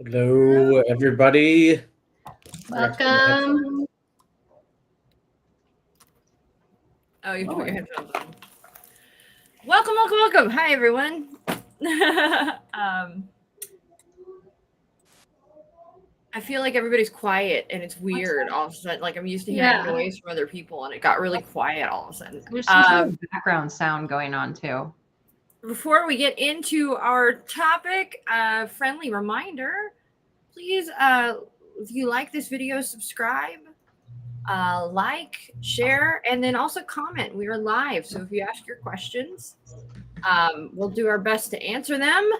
Hello, everybody. Welcome. Oh, you put your headphones on. Welcome. Hi, everyone. I feel like everybody's quiet and it's weird all of a sudden. Like I'm used to hearing noise from other people and it got really quiet all of a sudden. There's some sort of background sound going on too. Before we get into our topic, friendly reminder, please, if you like this video, subscribe, like, share, and then also comment. We are live, so if you ask your questions, we'll do our best to answer them.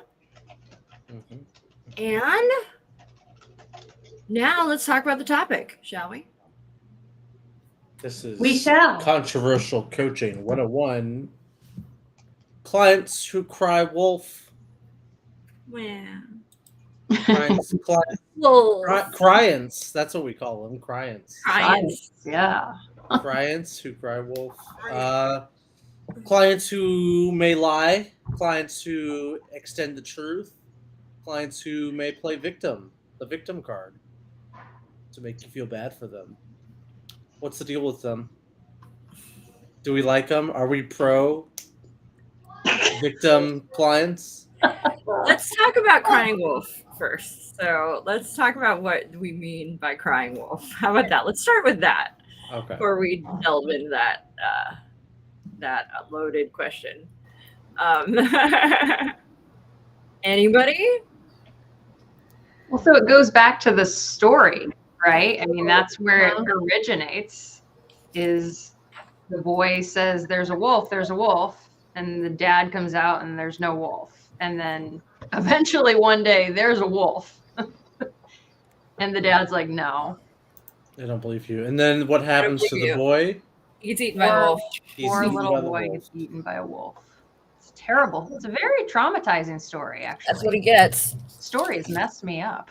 And now let's talk about the topic, shall we? This is We shall. Controversial Coaching 101. Clients who cry wolf. Wow. Clients. That's what we call them. Clients. Yeah. Clients who cry wolf. Clients who may lie. Clients who extend the truth. Clients who may play victim. The victim card. To make you feel bad for them. What's the deal with them? Do we like them? Are we pro victim clients? Let's talk about crying wolf first. So let's talk about what we mean by crying wolf. How about that? Let's start with that. Okay. Before we delve into that loaded question. Anybody? Well, so it goes back to the story, right? I mean, that's where it originates, is the boy says, there's a wolf, and the dad comes out and there's no wolf. And then eventually one day there's a wolf. And the dad's like, no. I don't believe you. And then what happens to the boy? He gets eaten by a wolf. Poor little boy gets eaten by a wolf. It's terrible. It's a very traumatizing story, actually. That's what he gets. Stories messed me up.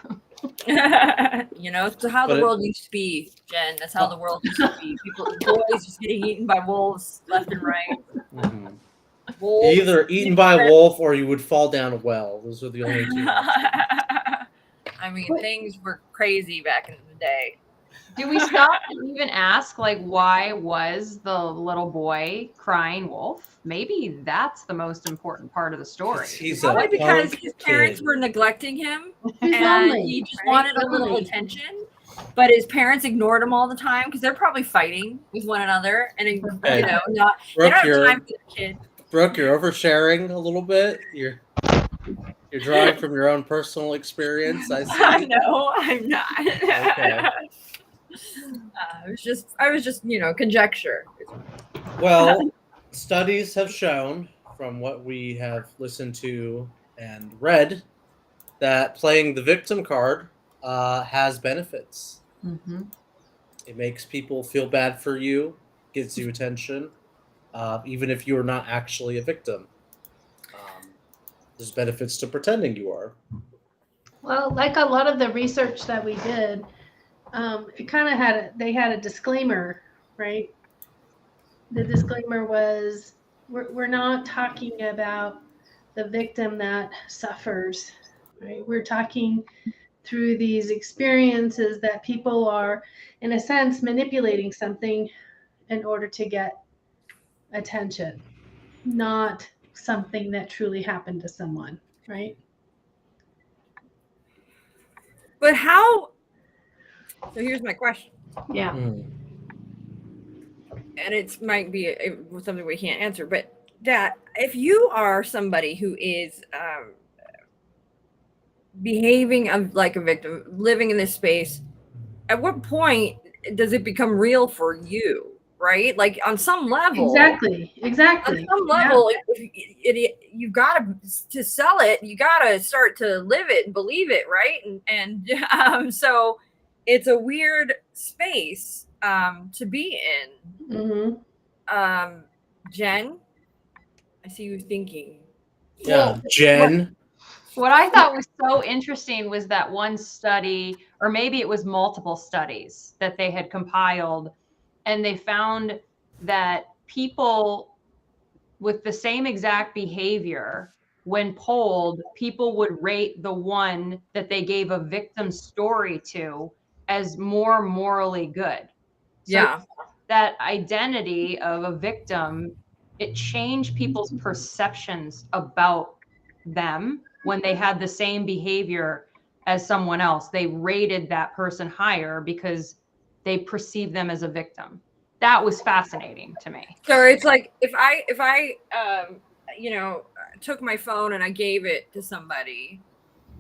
You know, it's how the world used to be, Jen. That's how the world used to be. Boys just getting eaten by wolves left and right. Mm-hmm. Wolves, either eaten by a wolf or you would fall down a well. Those are the only two. I mean, things were crazy back in the day. Do we stop and even ask, like, why was the little boy crying wolf? Maybe that's the most important part of the story. Probably because his parents were neglecting him and he just wanted a little attention. But his parents ignored him all the time because they're probably fighting with one another, and they don't have time for the kid. Brooke, you're oversharing a little bit. You're drawing from your own personal experience. I see. No, I'm not. Okay. I was just conjecture. Well, studies have shown, from what we have listened to and read, that playing the victim card has benefits. Mm-hmm. It makes people feel bad for you, gives you attention, even if you are not actually a victim. There's benefits to pretending you are. Well, like a lot of the research that we did, it kind of they had a disclaimer, right? The disclaimer was, we're not talking about the victim that suffers, right? We're talking through these experiences that people are, in a sense, manipulating something in order to get attention, not something that truly happened to someone, right? But how? So here's my question. Yeah. And it might be something we can't answer, but that if you are somebody who is behaving like a victim, living in this space, at what point does it become real for you? Right? Like on some level. Exactly. On some level, you've got to sell it. You got to start to live it and believe it, right? And so it's a weird space to be in. Mm-hmm. Jen, I see you thinking. Yeah, Jen. What I thought was so interesting was that one study, or maybe it was multiple studies that they had compiled, and they found that people with the same exact behavior when polled, people would rate the one that they gave a victim story to as more morally good. So Yeah. that identity of a victim, it changed people's perceptions about them when they had the same behavior as someone else. They rated that person higher because they perceived them as a victim. That was fascinating to me. So it's like if I you know, took my phone and I gave it to somebody,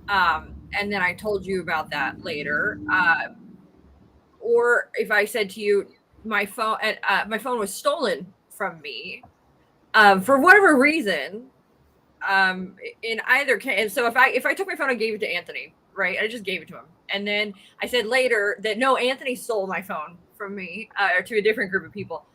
and then I told you about that later, or if I said to you my phone was stolen from me, for whatever reason, in either case. So if I took my phone and gave it to Anthony, right, I just gave it to him, and then I said later that no, Anthony stole my phone from me, or to a different group of people.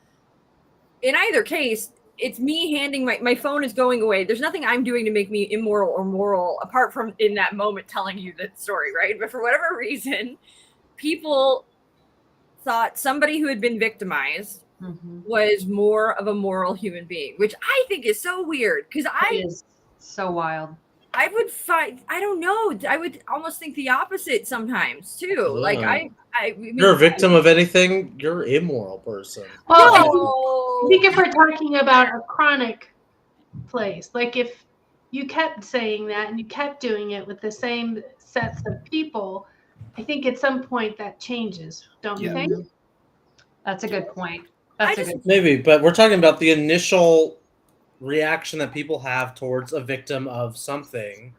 In either case, it's me handing my phone is going away. There's nothing I'm doing to make me immoral or moral apart from in that moment telling you the story, right? But for whatever reason, people thought somebody who had been victimized was more of a moral human being, which I think is so weird because It is so wild. I would find, I don't know, I would almost think the opposite sometimes too. Like Yeah. I mean, You're a victim of anything, you're an immoral person. Well, no. I think if we're talking about a chronic place, like if you kept saying that and you kept doing it with the same sets of people, I think at some point that changes, don't you Yeah. think? That's a good point. I That's a just- good Maybe, but we're talking about the initial reaction that people have towards a victim of something.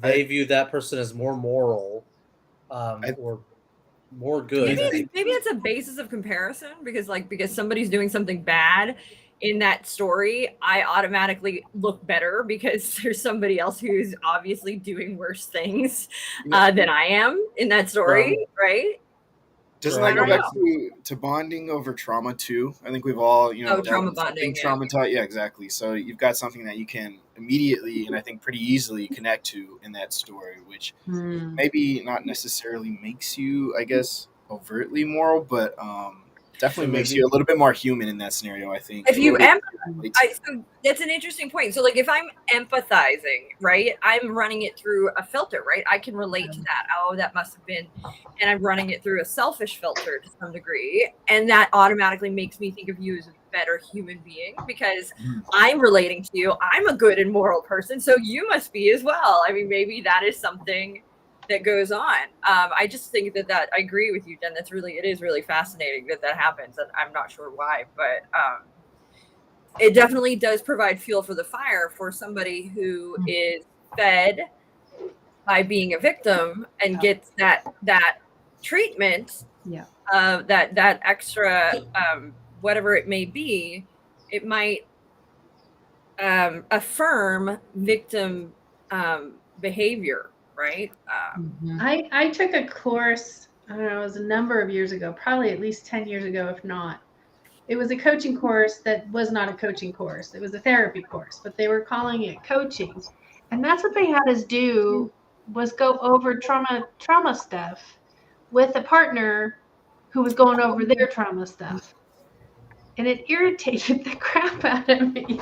They view that person as more moral, or more good. Maybe it's a basis of comparison because somebody's doing something bad in that story, I automatically look better because there's somebody else who's obviously doing worse things than I am in that story, right? Doesn't Right. that go I back don't to bonding over trauma too? I think we've all, trauma being bonding, yeah. traumatized. Yeah, exactly. So you've got something that you can immediately and I think pretty easily connect to in that story, which maybe not necessarily makes you, I guess, overtly moral, but definitely makes you a little bit more human in that scenario, I think. If you Like- so that's an interesting point. So like if I'm empathizing, right, I'm running it through a filter, right? I can relate to that. Oh, that must have been, and I'm running it through a selfish filter to some degree. And that automatically makes me think of you as a better human being because I'm relating to you. I'm a good and moral person. So you must be as well. I mean, maybe that is something that goes on. I just think that I agree with you, Jen. It is really fascinating that happens. And I'm not sure why, but it definitely does provide fuel for the fire for somebody who is fed by being a victim and gets that treatment, that extra whatever it may be. It might affirm victim behavior, right? I took a course, I don't know, it was a number of years ago, probably at least 10 years ago, if not. It was a coaching course that was not a coaching course. It was a therapy course, but they were calling it coaching. And that's what they had us do was go over trauma stuff with a partner who was going over their trauma stuff. And it irritated the crap out of me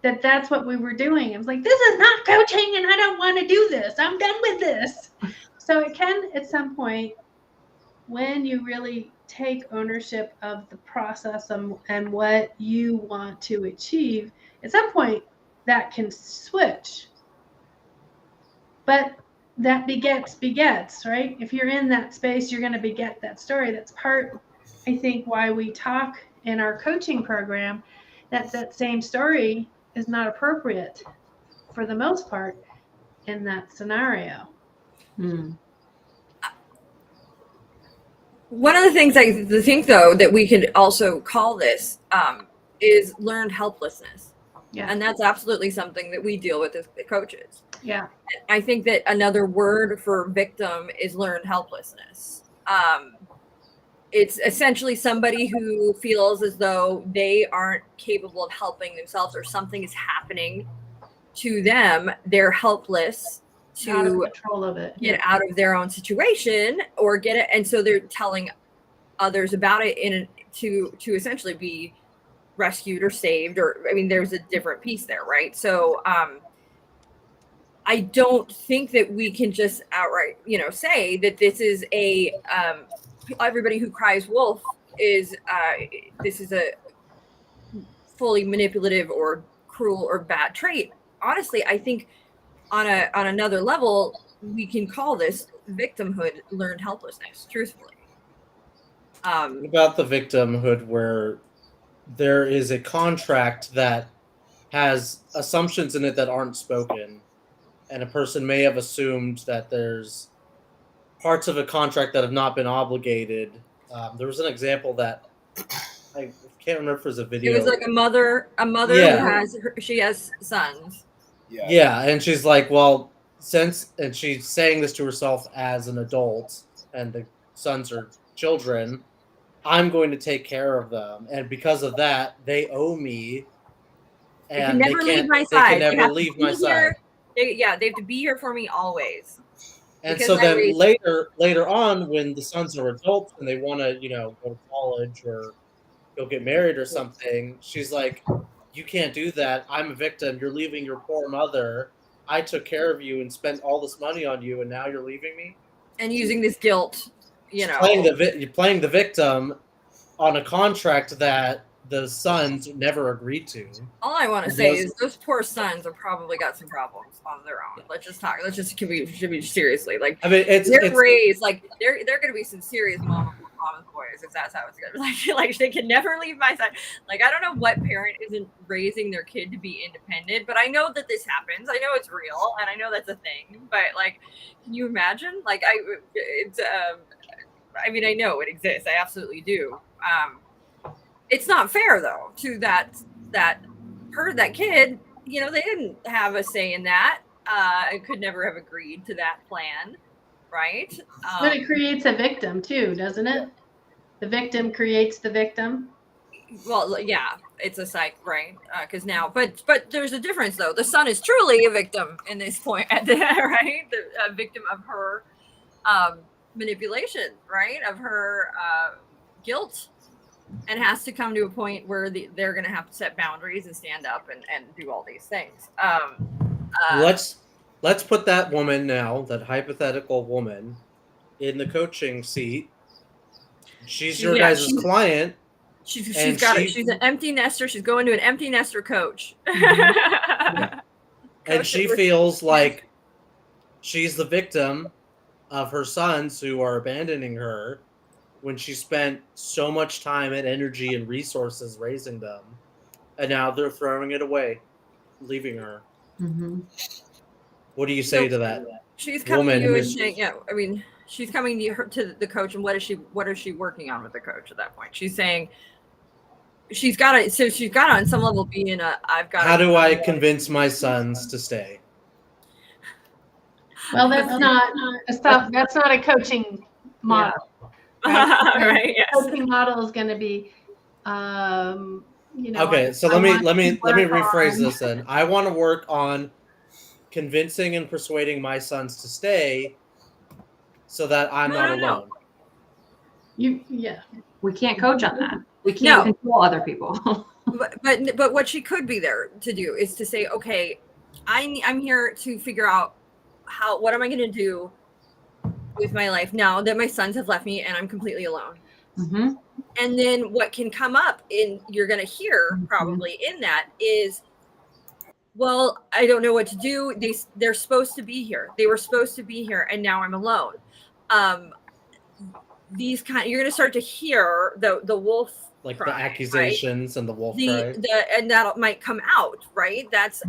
that that's what we were doing. I was like, this is not coaching and I don't want to do this. I'm done with this. So it can, at some point, when you really take ownership of the process and what you want to achieve, at some point that can switch. But that begets, right? If you're in that space, you're going to beget that story. That's part, I think, why we talk in our coaching program that same story is not appropriate for the most part in that scenario. One of the things I think, though, that we could also call this is learned helplessness. Yeah. And that's absolutely something that we deal with as coaches. Yeah. I think that another word for victim is learned helplessness. It's essentially somebody who feels as though they aren't capable of helping themselves or something is happening to them. They're helpless Out of to control of it. get out of their own situation or get it. And so they're telling others about it to essentially be rescued or saved, or, I mean, there's a different piece there, right? So I don't think that we can just outright, say that this is a everybody who cries wolf is this is a fully manipulative or cruel or bad trait. Honestly, I think on another level, we can call this victimhood, learned helplessness. Truthfully, What about the victimhood where there is a contract that has assumptions in it that aren't spoken, and a person may have assumed that there's parts of a contract that have not been obligated. There was an example that I can't remember if it was a video. it was like a mother Yeah. she has sons. Yeah, and she's like, well, and she's saying this to herself as an adult, and the sons are children. I'm going to take care of them, and because of that, they owe me, and they can never leave my They side. can They never have to leave be my side. They have to be here for me always. And Because so I then raised- later on, when the sons are adults and they want to, go to college or go get married or something, she's like, "You can't do that. I'm a victim. You're leaving your poor mother. I took care of you and spent all this money on you, and now you're leaving me." and using this guilt, You're playing the victim on a contract that the sons never agreed to. All I want to say is those poor sons have probably got some problems on their own. Let's just talk. Should be seriously. Like, I mean, they're raised like they're going to be some serious mama's boys if that's how it's going to be. Like they can never leave my side. Like, I don't know what parent isn't raising their kid to be independent, but I know that this happens. I know it's real, and I know that's a thing. But like, can you imagine? Like, I mean, I know it exists. I absolutely do. It's not fair though to that kid. They didn't have a say in that. I could never have agreed to that plan, right? But it creates a victim too, doesn't it? The victim creates the victim. Well, yeah, it's a cycle, right? Because now, but there's a difference though. The son is truly a victim in this point, right? A victim of her manipulation, right? Of her guilt. And has to come to a point where they're going to have to set boundaries and stand up and do all these things. Let's put that woman now, that hypothetical woman, in the coaching seat. She's your guys' client. She's an empty nester. She's going to an empty nester coach. And she feels like she's the victim of her sons who are abandoning her, when she spent so much time and energy and resources raising them, and now they're throwing it away, leaving her. Mm-hmm. What do you say to that? She's coming to you and saying, I mean, she's coming to the coach, and what is she working on with the coach at that point? She's saying she's got to on some level be in how do I convince my sons to stay? Well, that's not a coaching model. Yeah. Right. Yes. Coaching model is going to be, Okay, so let me rephrase this then. I want to work on convincing and persuading my sons to stay, so that I'm not alone. We can't coach on that. We can't control other people. but what she could be there to do is to say, okay, I'm here to figure out what am I going to do with my life now that my sons have left me and I'm completely alone. Mm-hmm. And then what can come up you're going to hear probably in that is, well, I don't know what to do. They're supposed to be here. They were supposed to be here, and now I'm alone. You're going to start to hear the wolf, like cry, the accusations, right? And the wolf cry. And that might come out, right? That's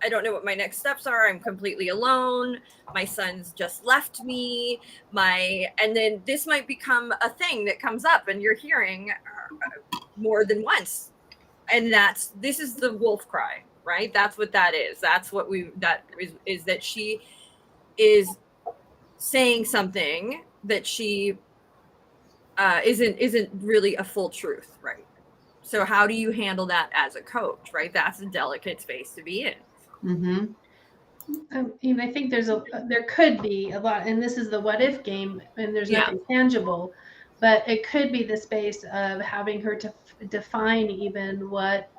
I don't know what my next steps are. I'm completely alone. My sons just left me. And then this might become a thing that comes up, and you're hearing more than once. And this is the wolf cry, right? That's what that is. That's what is that she is saying something that she isn't really a full truth, right? So how do you handle that as a coach, right? That's a delicate space to be in. Mm-hmm. I think there could be a lot, and this is the what if game, and there's nothing tangible, but it could be the space of having her to define even what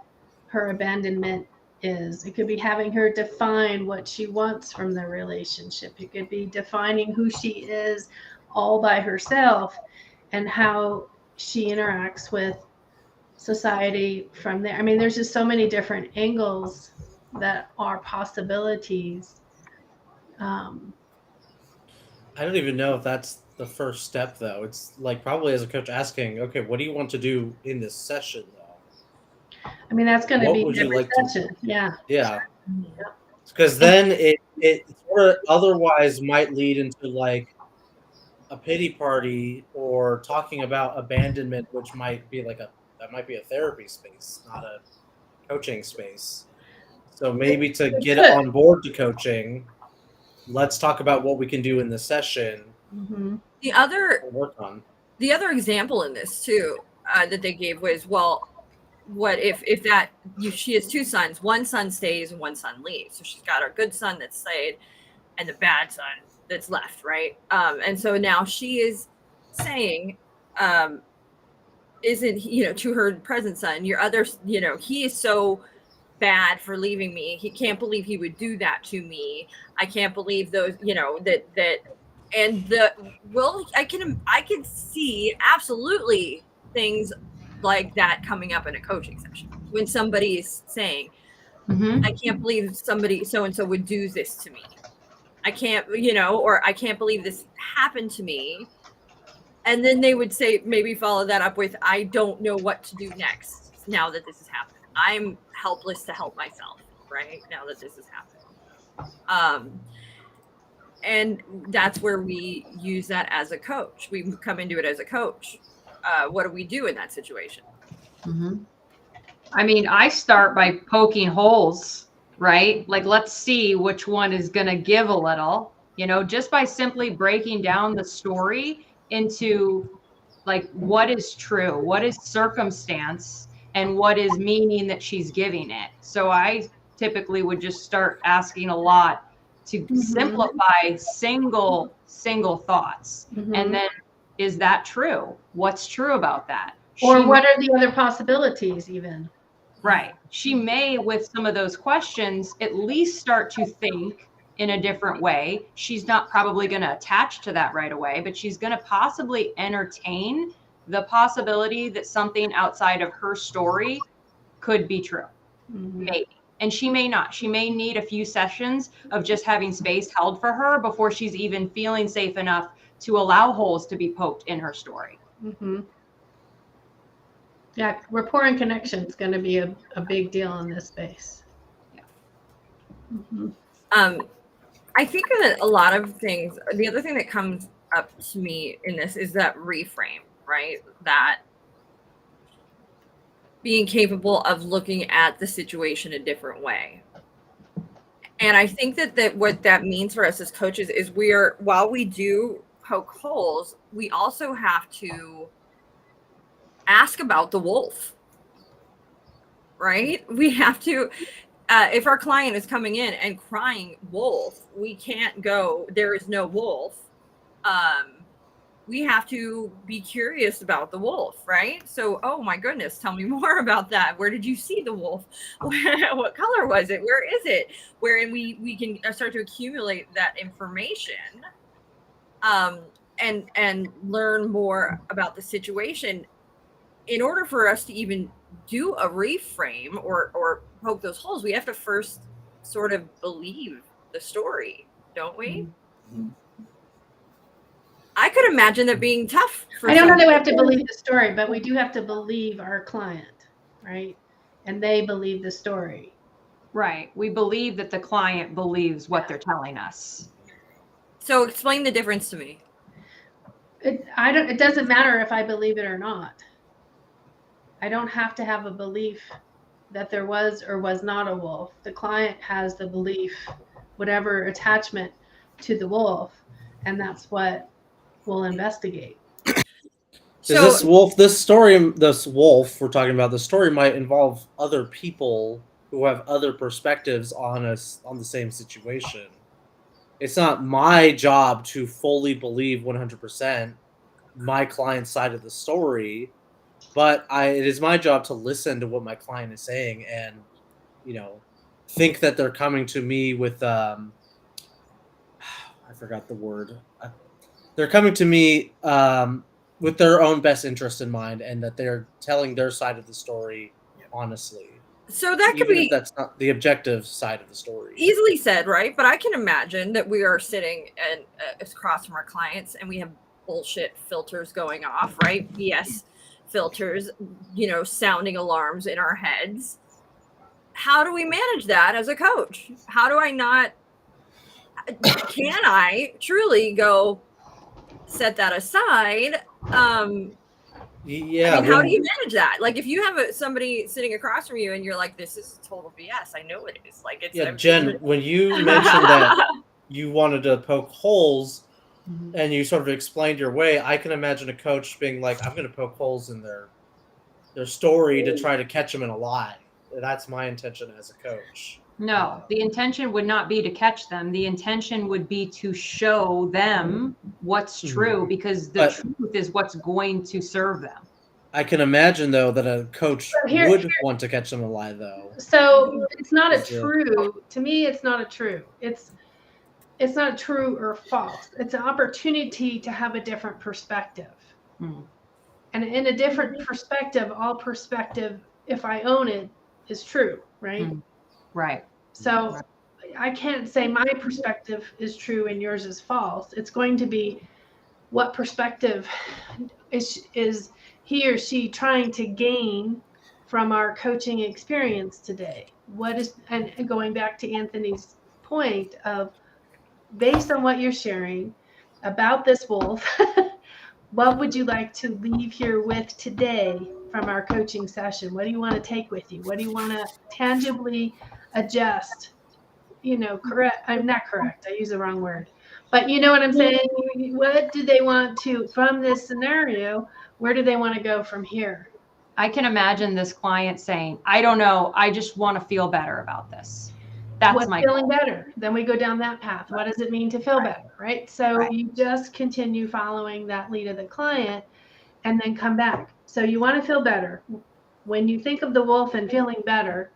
her abandonment is. It could be having her define what she wants from the relationship. It could be defining who she is all by herself and how she interacts with society from there. I mean, there's just so many different angles that are possibilities. I don't even know if that's the first step, though. It's like probably as a coach asking, okay, what do you want to do in this session, though? I mean, that's going to What be would you every like to- session. Yeah. Yeah. Because then it sort of otherwise might lead into like a pity party or talking about abandonment, which might be like that might be a therapy space, not a coaching space. So maybe to get it on board to coaching, let's talk about what we can do in the session. Mm-hmm. The other to work on. The other example in this too that they gave was, well, what if she has two sons, one son stays and one son leaves, so she's got her good son that stayed and the bad son that's left, right? And so now she is saying, isn't, to her present son, your other, he is so bad for leaving me. He can't believe he would do that to me. I can't believe those, that and I can see absolutely things like that coming up in a coaching session when somebody is saying, Mm-hmm. I can't believe somebody so and so would do this to me. I can't, or I can't believe this happened to me. And then they would say, maybe follow that up with, I don't know what to do next now that this has happened. I'm helpless to help myself, right? Now that this has happened. And that's where we use that as a coach. We come into it as a coach. What do we do in that situation? Mm-hmm. I mean, I start by poking holes, right? Like, let's see which one is going to give a little, just by simply breaking down the story into like what is true, what is circumstance, and what is meaning that she's giving it. So I typically would just start asking a lot to simplify single thoughts. Mm-hmm. And then, is that true? What's true about that? Or what are the other possibilities even? Right. She may, with some of those questions, at least start to think in a different way. She's not probably going to attach to that right away, but she's going to possibly entertain the possibility that something outside of her story could be true. Mm-hmm. Maybe. And she may not. She may need a few sessions of just having space held for her before she's even feeling safe enough to allow holes to be poked in her story. Mm-hmm. Yeah, rapport and connection is going to be a big deal in this space. Yeah. Mm-hmm. I think that a lot of things, the other thing that comes up to me in this is that reframe, right? That being capable of looking at the situation a different way. And I think that what that means for us as coaches is while we do poke holes, we also have to ask about the wolf, right? We have to, if our client is coming in and crying wolf, we can't go, there is no wolf. We have to be curious about the wolf, right? So, oh my goodness, tell me more about that. Where did you see the wolf? What color was it? Where is it? Wherein we can start to accumulate that information and learn more about the situation. In order for us to even do a reframe or poke those holes, we have to first sort of believe the story, don't we? Mm-hmm. I could imagine that being tough. I don't know that we have to believe the story, but we do have to believe our client, right? And they believe the story. Right. We believe that the client believes what they're telling us. So explain the difference to me. It doesn't matter if I believe it or not. I don't have to have a belief that there was or was not a wolf. The client has the belief, whatever attachment to the wolf, and that's what we'll investigate. So this wolf we're talking about, the story might involve other people who have other perspectives on the same situation. It's not my job to fully believe 100% my client's side of the story, but it is my job to listen to what my client is saying and, think that they're coming to me with I forgot the word. They're coming to me with their own best interest in mind, and that they're telling their side of the story honestly. So that could Even be if that's not the objective side of the story. easily said, right? But I can imagine that we are sitting and across from our clients, and we have bullshit filters going off, right? BS filters, sounding alarms in our heads. How do we manage that as a coach? How do I not? Can I truly go set that aside? Yeah. How do you manage that? Like, if you have somebody sitting across from you and you're like, this is total BS, I know it is. Like, it's Jen, when you mentioned that you wanted to poke holes and you sort of explained your way, I can imagine a coach being like, I'm going to poke holes in their story to try to catch them in a lie. That's my intention as a coach. No, the intention would not be to catch them. The intention would be to show them what's true, because the truth is what's going to serve them. I can imagine, though, that a coach would want to catch them in a lie, though. So it's not a true. To me, it's not a true. It's not true or false. It's an opportunity to have a different perspective. And in a different perspective, all perspective, if I own it, is true, right? Right. So I can't say my perspective is true and yours is false. It's going to be what perspective is he or she trying to gain from our coaching experience today. And going back to Anthony's point of, based on what you're sharing about this wolf, what would you like to leave here with today from our coaching session? What do you want to take with you? What do you want to tangibly adjust? Correct. I'm not correct. I use the wrong word. But you know what I'm saying? What do they want to, from this scenario, where do they want to go from here? I can imagine this client saying, I don't know, I just want to feel better about this. That's What's my feeling goal. better? Then we go down that path. What does it mean to feel better, right? So you just continue following that lead of the client and then come back. So you want to feel better. When you think of the wolf and feeling better,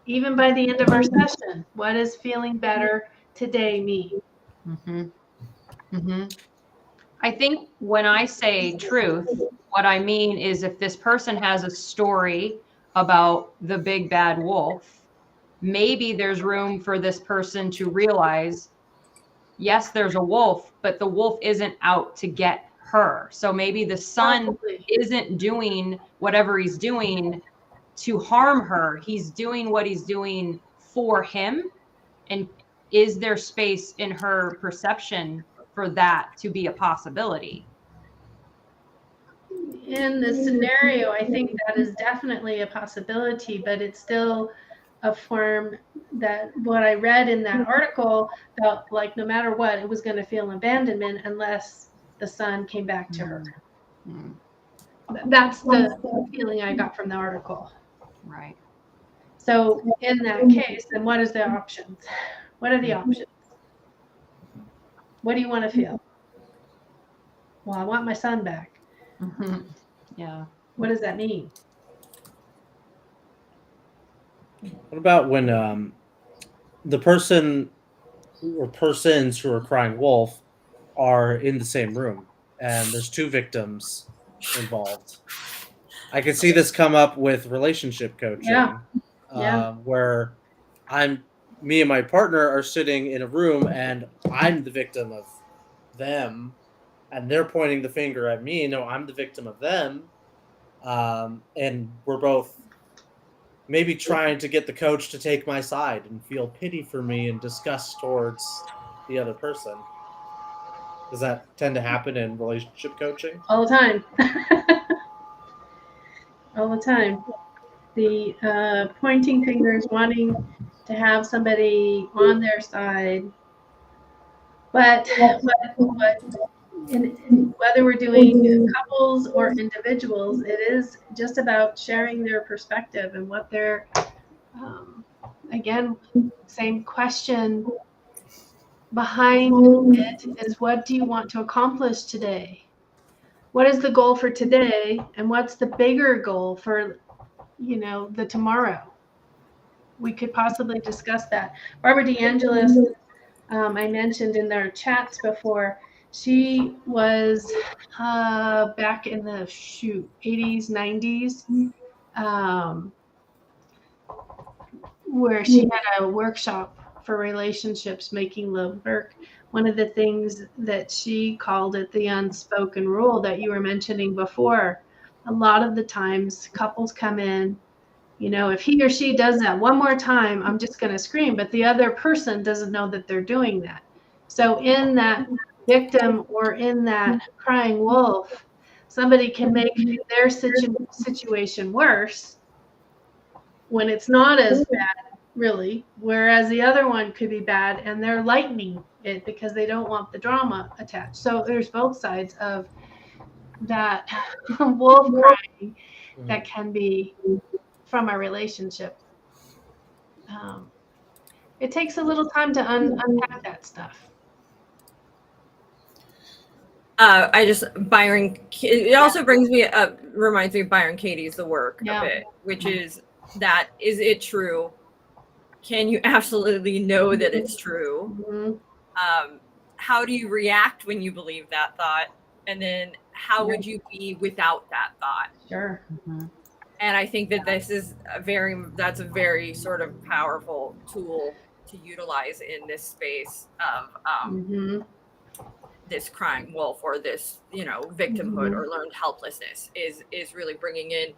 even by the end of our session, what does feeling better today mean? I think when I say truth, what I mean is, if this person has a story about the big bad wolf, maybe there's room for this person to realize, yes, there's a wolf, but the wolf isn't out to get her. So maybe the son isn't doing whatever he's doing to harm her. He's doing what he's doing for him. And is there space in her perception for that to be a possibility? In the scenario, I think that is definitely a possibility, but it's still a form that what I read in that article felt like no matter what, it was going to feel abandonment unless the son came back to her. That's the feeling I got from the article. Right. So in that case, then what is the options? What are the options? What do you want to feel? Well, I want my son back. Yeah. What does that mean? What about when the person or persons who are crying wolf are in the same room and there's two victims involved? I can see this come up with relationship coaching, where me and my partner are sitting in a room and I'm the victim of them, and they're pointing the finger at me. No, I'm the victim of them, and we're both maybe trying to get the coach to take my side and feel pity for me and disgust towards the other person. Does that tend to happen in relationship coaching? All the time. All the time. The pointing fingers, wanting to have somebody on their side. But whether we're doing couples or individuals, it is just about sharing their perspective and what they're, again, same question behind it is, what do you want to accomplish today? What is the goal for today? And what's the bigger goal for, the tomorrow? we could possibly discuss that. Barbara DeAngelis, I mentioned in their chats before, she was back in the 80s, 90s, where she had a workshop for relationships, making love work. One of the things that she called it the unspoken rule that you were mentioning before. A lot of the times couples come in, if he or she does that one more time, I'm just going to scream, but the other person doesn't know that they're doing that. So in that victim or in that crying wolf, somebody can make their situation worse when it's not as bad, really, whereas the other one could be bad and they're lightening it because they don't want the drama attached. So there's both sides of that wolf crying that can be from a relationship. It takes a little time to unpack that stuff. Byron, it also brings me up, reminds me of Byron Katie's The Work a bit, which is that, is it true? Can you absolutely know that it's true? Mm-hmm. How do you react when you believe that thought? And then how would you be without that thought? Sure. Mm-hmm. And I think that that's a very sort of powerful tool to utilize in this space of this crying wolf, or this, victimhood or learned helplessness is really bringing in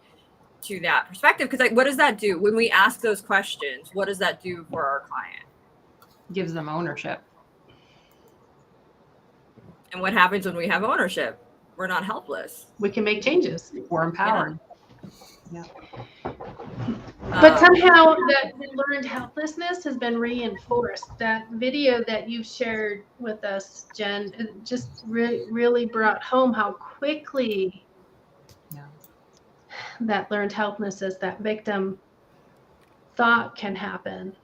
to that perspective. Because what does that do when we ask those questions? What does that do for our client? Gives them ownership. And what happens when we have ownership? We're not helpless. We can make changes. We're empowered. Yeah. But somehow that learned helplessness has been reinforced. That video that you shared with us, Jen, it just really brought home how quickly that learned helplessness, that victim thought can happen.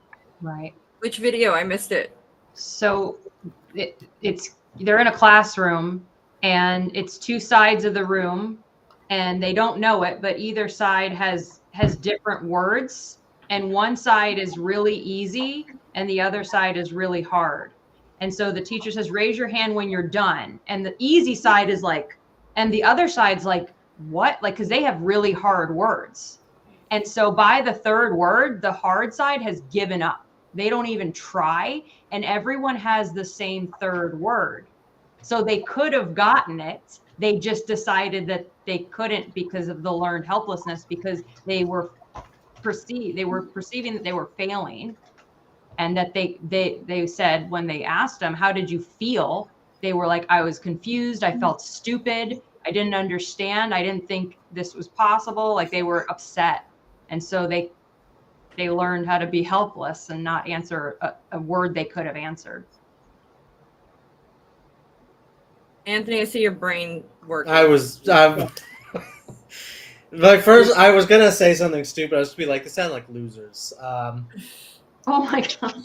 Right. Which video? I missed it. So they're in a classroom and it's two sides of the room and they don't know it, but either side has different words, and one side is really easy and the other side is really hard. And so the teacher says, raise your hand when you're done. And the easy side is like, and the other side's like, what? Like, because they have really hard words. And so by the third word, the hard side has given up. They don't even try. And everyone has the same third word. So they could have gotten it. They just decided that they couldn't because of the learned helplessness, because they were perceiving that they were failing. And that they said, when they asked them, how did you feel? They were like, I was confused. I felt stupid. I didn't understand. I didn't think this was possible. Like, they were upset. And so they learned how to be helpless and not answer a word they could have answered. Anthony, I see your brain working. I was gonna say something stupid. I was just be like, they sound like losers. Oh my god.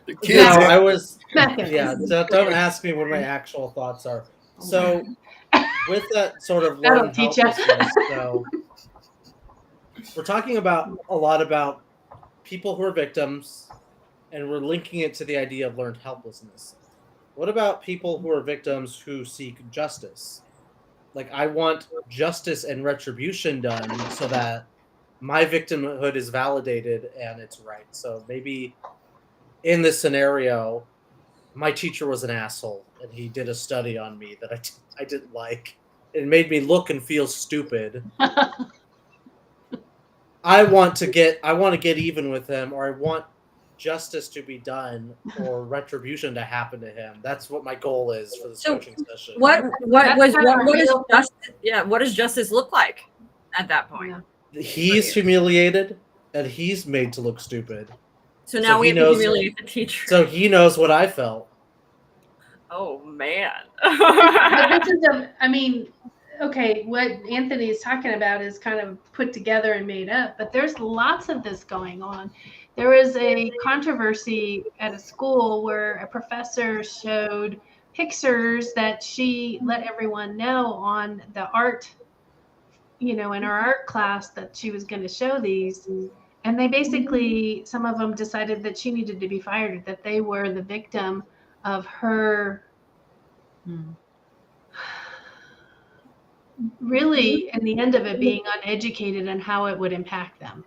The kids. No, I was. Nice. Yeah, don't ask me what my actual thoughts are. So, with that sort of That'll learned teach us. helplessness, so we're talking a lot about people who are victims, and we're linking it to the idea of learned helplessness. What about people who are victims who seek justice? Like, I want justice and retribution done so that my victimhood is validated and it's right. So maybe in this scenario, my teacher was an asshole and he did a study on me that I didn't like. It made me look and feel stupid. I want to get even with him, or I want justice to be done or retribution to happen to him. That's what my goal is for this coaching session. What does justice look like at that point? He's humiliated and he's made to look stupid. So now we have to humiliate the teacher. So he knows what I felt. Oh man. But this is okay, what Anthony is talking about is kind of put together and made up, but there's lots of this going on. There was a controversy at a school where a professor showed pictures that she let everyone know on the art, you know, in our art class that she was going to show these. And they basically, some of them decided that she needed to be fired, that they were the victim of her really, in the end of it, being uneducated and how it would impact them.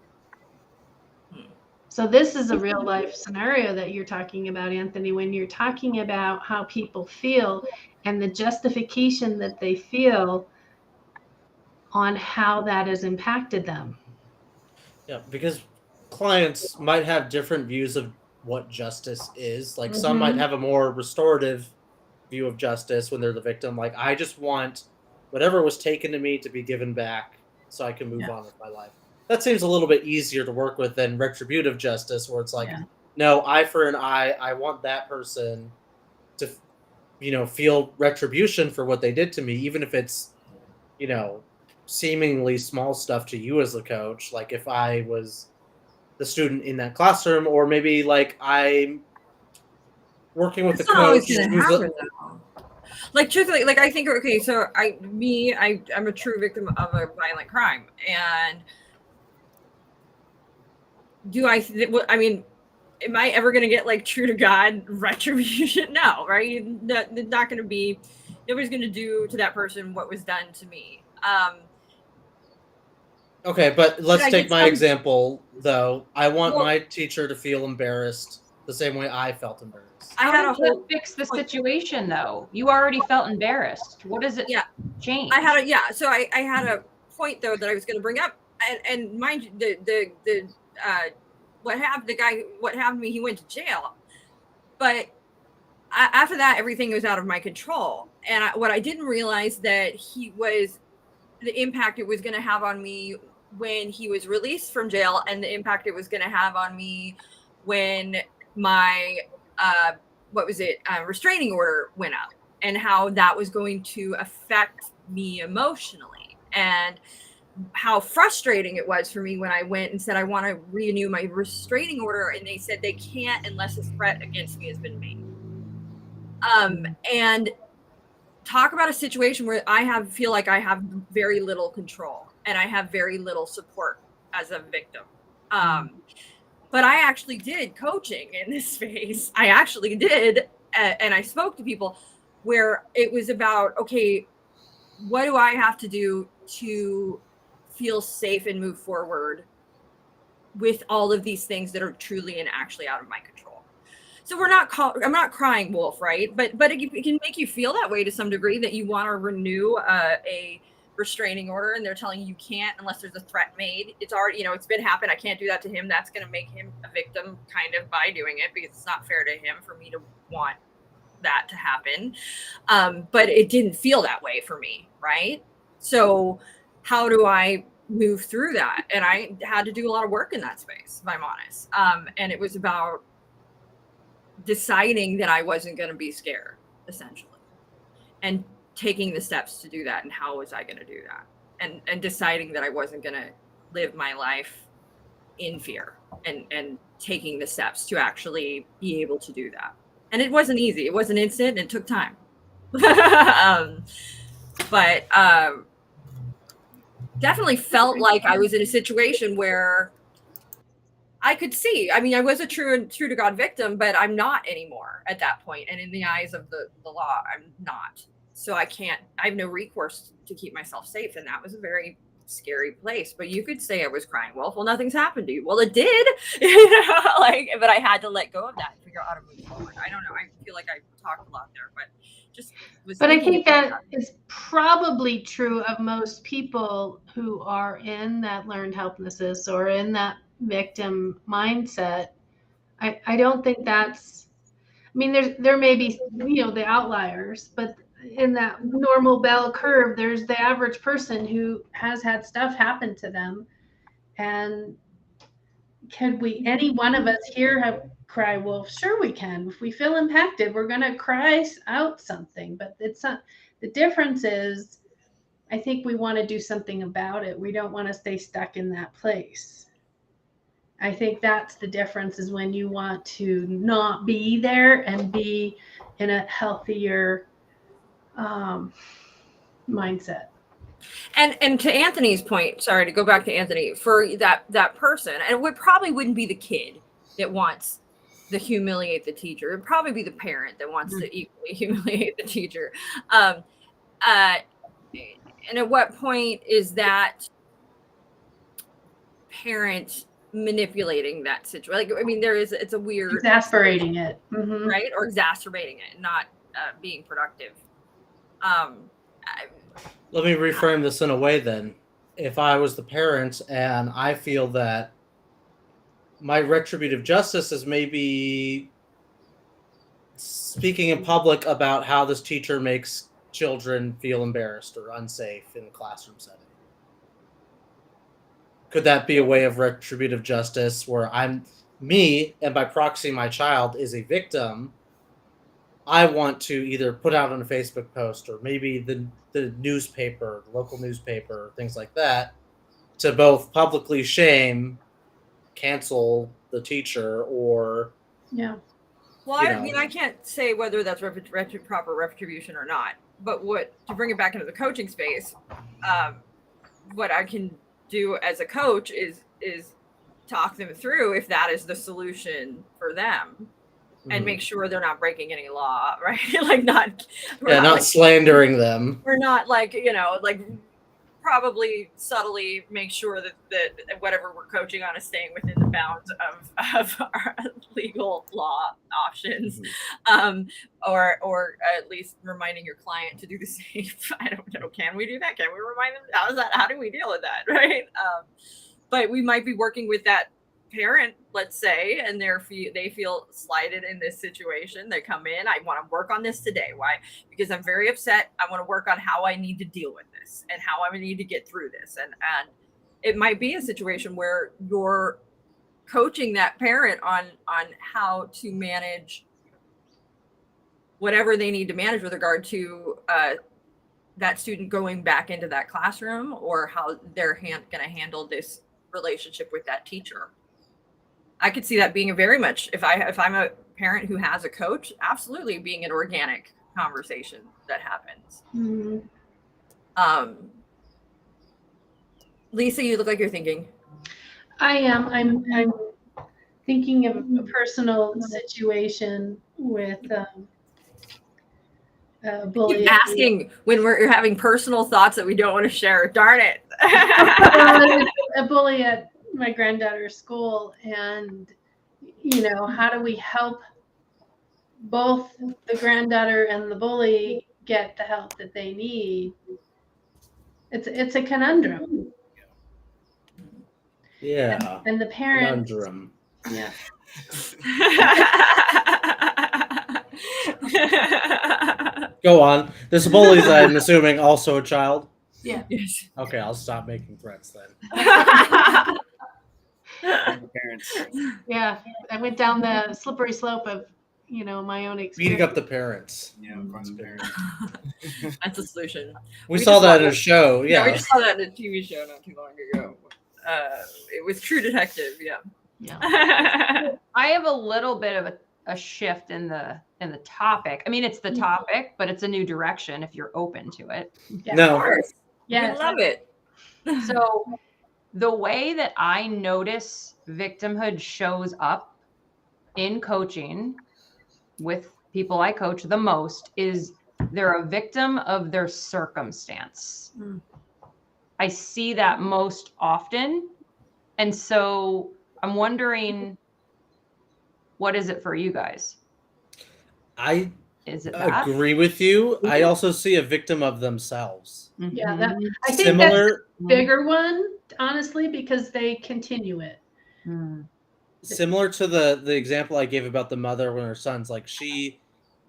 So this is a real life scenario that you're talking about, Anthony, when you're talking about how people feel and the justification that they feel on how that has impacted them. Yeah, because clients might have different views of what justice is. Like some might have a more restorative view of justice when they're the victim. Like, I just want whatever was taken to me to be given back so I can move on with my life. That seems a little bit easier to work with than retributive justice, where it's like, no, eye for an eye. I want that person to, you know, feel retribution for what they did to me, even if it's, you know, seemingly small stuff to you as the coach. Like if I was the student in that classroom, or maybe like I'm working with the coach. Like truthfully, like I think, okay, so I'm a true victim of a violent crime, and I mean, am I ever going to get like true to God retribution? No, right? Not going to be. Nobody's going to do to that person what was done to me. Okay, but let's take my example though. I want my teacher to feel embarrassed the same way I felt embarrassed. I had a whole fix the situation though. You already felt embarrassed. What does it change? I had a point though that I was going to bring up, and mind you, what happened to me, he went to jail, but after that everything was out of my control, and what I didn't realize that the impact it was going to have on me when he was released from jail, and the impact it was going to have on me when my restraining order went up, and how that was going to affect me emotionally, and how frustrating it was for me when I went and said I want to renew my restraining order, and they said they can't unless a threat against me has been made. And talk about a situation where I feel like I have very little control and I have very little support as a victim. But I actually did coaching in this space. I actually did. And I spoke to people where it was about, okay, what do I have to do to feel safe and move forward with all of these things that are truly and actually out of my control? So I'm not crying wolf, right? But it can make you feel that way to some degree, that you want to renew a restraining order, and they're telling you can't unless there's a threat made. It's already, it's been happened. I can't do that to him. That's going to make him a victim kind of by doing it, because it's not fair to him for me to want that to happen. But it didn't feel that way for me, right? So how do I move through that? And I had to do a lot of work in that space, if I'm honest. And it was about deciding that I wasn't going to be scared, essentially, and taking the steps to do that. And how was I going to do that? And deciding that I wasn't going to live my life in fear, and taking the steps to actually be able to do that. And it wasn't easy. It wasn't instant. It took time. But definitely felt like I was in a situation where I could see. I mean, I was a true to God victim, but I'm not anymore at that point. And in the eyes of the law, I'm not. So I have no recourse to keep myself safe. And that was a very scary place. But you could say I was crying wolf. Well, nothing's happened to you. Well, it did, but I had to let go of that and figure out how to move forward. I don't know. I feel like I talked a lot there, but But I think that is probably true of most people who are in that learned helplessness or in that victim mindset. I don't think that's, I mean, there may be, the outliers, but in that normal bell curve, there's the average person who has had stuff happen to them. And can any one of us here have cry wolf? Sure we can. If we feel impacted, we're going to cry out something, but it's not. The difference is, I think we want to do something about it. We don't want to stay stuck in that place. I think that's the difference, is when you want to not be there and be in a healthier mindset. And to Anthony's point, sorry to go back to Anthony, for that person, and it probably wouldn't be the kid that wants to humiliate the teacher. It'd probably be the parent that wants to equally humiliate the teacher. And at what point is that parent manipulating that situation? Like, I mean, it's a weird Exasperating it. Mhm. right? Or exacerbating it, not being productive. Let me reframe this in a way then. If I was the parent and I feel that my retributive justice is maybe speaking in public about how this teacher makes children feel embarrassed or unsafe in a classroom setting. Could that be a way of retributive justice where me, and by proxy my child, is a victim? I want to either put out on a Facebook post or maybe the newspaper, local newspaper, things like that, to both publicly shame, cancel the teacher, or Yeah. Well, you I know. mean, I can't say whether that's proper retribution or not. But to bring it back into the coaching space, what I can do as a coach is talk them through if that is the solution for them, and make sure they're not breaking any law, right? Like not slandering them. We're not like probably subtly make sure that whatever we're coaching on is staying within the bounds of our legal law options, or at least reminding your client to do the same. I don't know. Can we do that? Can we remind them? How do we deal with that? Right. But we might be working with that parent, let's say, and they feel slighted in this situation. They come in, I want to work on this today. Why? Because I'm very upset. I want to work on how I need to deal with this and how I need to get through this. And it might be a situation where you're coaching that parent on how to manage whatever they need to manage with regard to that student going back into that classroom, or how they're going to handle this relationship with that teacher. I could see that being a very much, if I'm a parent who has a coach, absolutely being an organic conversation that happens. Mhm. Lisa, you look like you're thinking. I am. I'm thinking of a personal situation with a bully. Keep asking when we're having personal thoughts that we don't want to share. Darn it. A bully at my granddaughter's school, and how do we help both the granddaughter and the bully get the help that they need? It's a conundrum. Yeah. And the parent Conundrum. Yeah. Go on. This bully's, I'm assuming, also a child. Yeah. Yes. Okay, I'll stop making threats then. Parents. Yeah. I went down the slippery slope of, my own experience. Beating up the parents. Yeah, of course, parents. That's a solution. We saw that in a show. We Yeah. just saw that in a TV show not too long ago. It was True Detective. Yeah. I have a little bit of a shift in the topic. I mean, it's the topic, but it's a new direction if you're open to it. Yeah. No. Of course. Yeah. I love it. So the way that I notice victimhood shows up in coaching with people I coach the most is they're a victim of their circumstance. I see that most often. And so I'm wondering, what is it for you guys? I Is it that? agree with you. I also see a victim of themselves. Yeah, I think that's Similar, the bigger one, honestly, because they continue it. similar to the example I gave about the mother when her son's like, she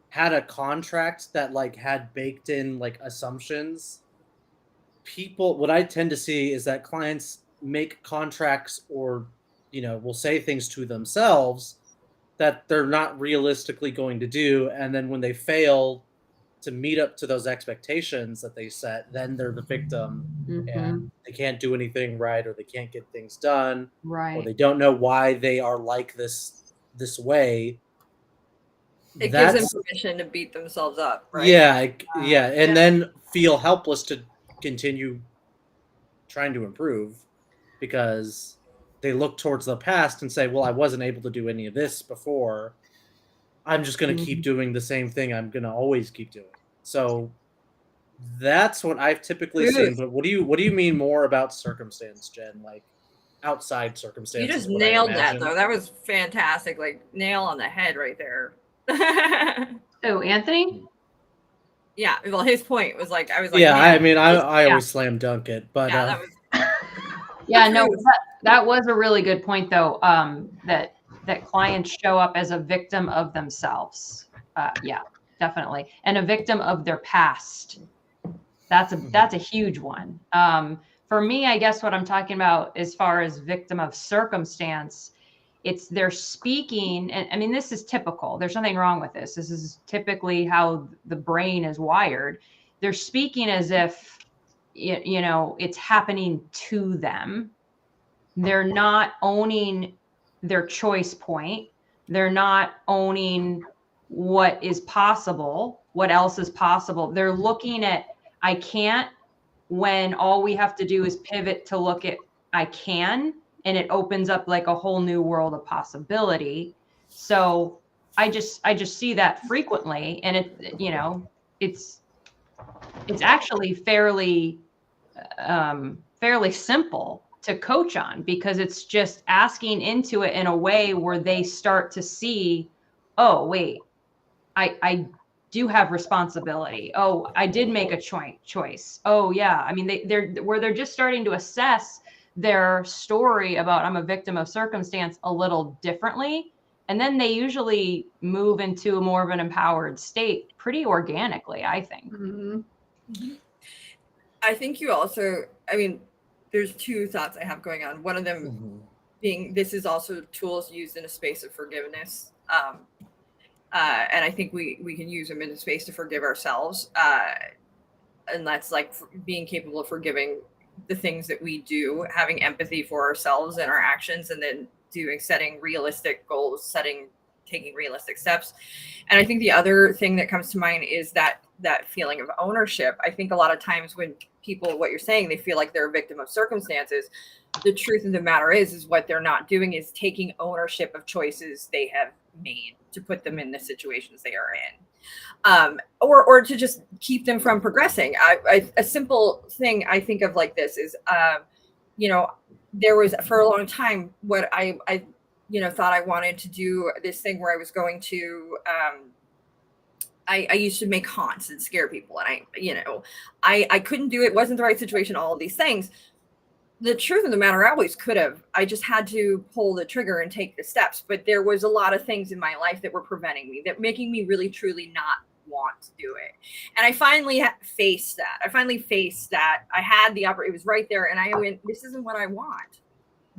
had a contract that had baked in assumptions. What I tend to see is that clients make contracts or will say things to themselves that they're not realistically going to do, and then when they fail to meet up to those expectations that they set, then they're the victim and they can't do anything right, or they can't get things done, or they don't know why they are like this way. It gives them permission to beat themselves up, right? Yeah, and then feel helpless to continue trying to improve because they look towards the past and say, well, I wasn't able to do any of this before. I'm just going to keep doing the same thing. I'm going to always keep doing. So that's what I've typically seen. But what do you mean more about circumstance, Jen? Like outside circumstances? You just what I nailed that, imagine. though. That was fantastic. Like nail on the head right there. Oh, Anthony? Yeah. Well, his point was like, I was like, Yeah, man, I mean, I yeah. always slam dunk it, but yeah, that was. Yeah, no, that was a really good point, though. That clients show up as a victim of themselves. Yeah, definitely, and a victim of their past. That's a huge one. For me, I guess what I'm talking about as far as victim of circumstance, it's they're speaking, and I mean, this is typical. There's nothing wrong with this. This is typically how the brain is wired. They're speaking as if, you know, it's happening to them. They're not owning their choice point. They're not owning what is possible, what else is possible. They're looking at, I can't, when all we have to do is pivot to look at I can, and it opens up like a whole new world of possibility. So I just see that frequently, and it, you know, it's actually fairly simple to coach on, because it's just asking into it in a way where they start to see, oh wait, I do have responsibility. Oh, I did make a choice. Oh yeah. I mean, they're just starting to assess their story about I'm a victim of circumstance a little differently. And then they usually move into more of an empowered state pretty organically, I think. I think you also, I mean, there's two thoughts I have going on. One of them being, this is also tools used in a space of forgiveness. And I think we can use them in a space to forgive ourselves. And that's like being capable of forgiving the things that we do, having empathy for ourselves and our actions, and then setting realistic goals, taking realistic steps. And I think the other thing that comes to mind is that feeling of ownership. I think a lot of times when people, what you're saying, they feel like they're a victim of circumstances. The truth of the matter is what they're not doing is taking ownership of choices they have made to put them in the situations they are in, or to just keep them from progressing. A simple thing I think of like this is, you know, there was for a long time what I thought I wanted to do this thing where I was going to, I used to make haunts and scare people, and I couldn't do it. Wasn't the right situation. All of these things. The truth of the matter, I always could have. I just had to pull the trigger and take the steps. But there was a lot of things in my life that were preventing me, that making me really, truly not want to do it. And I finally faced that. I had the it was right there, and I went, this isn't what I want.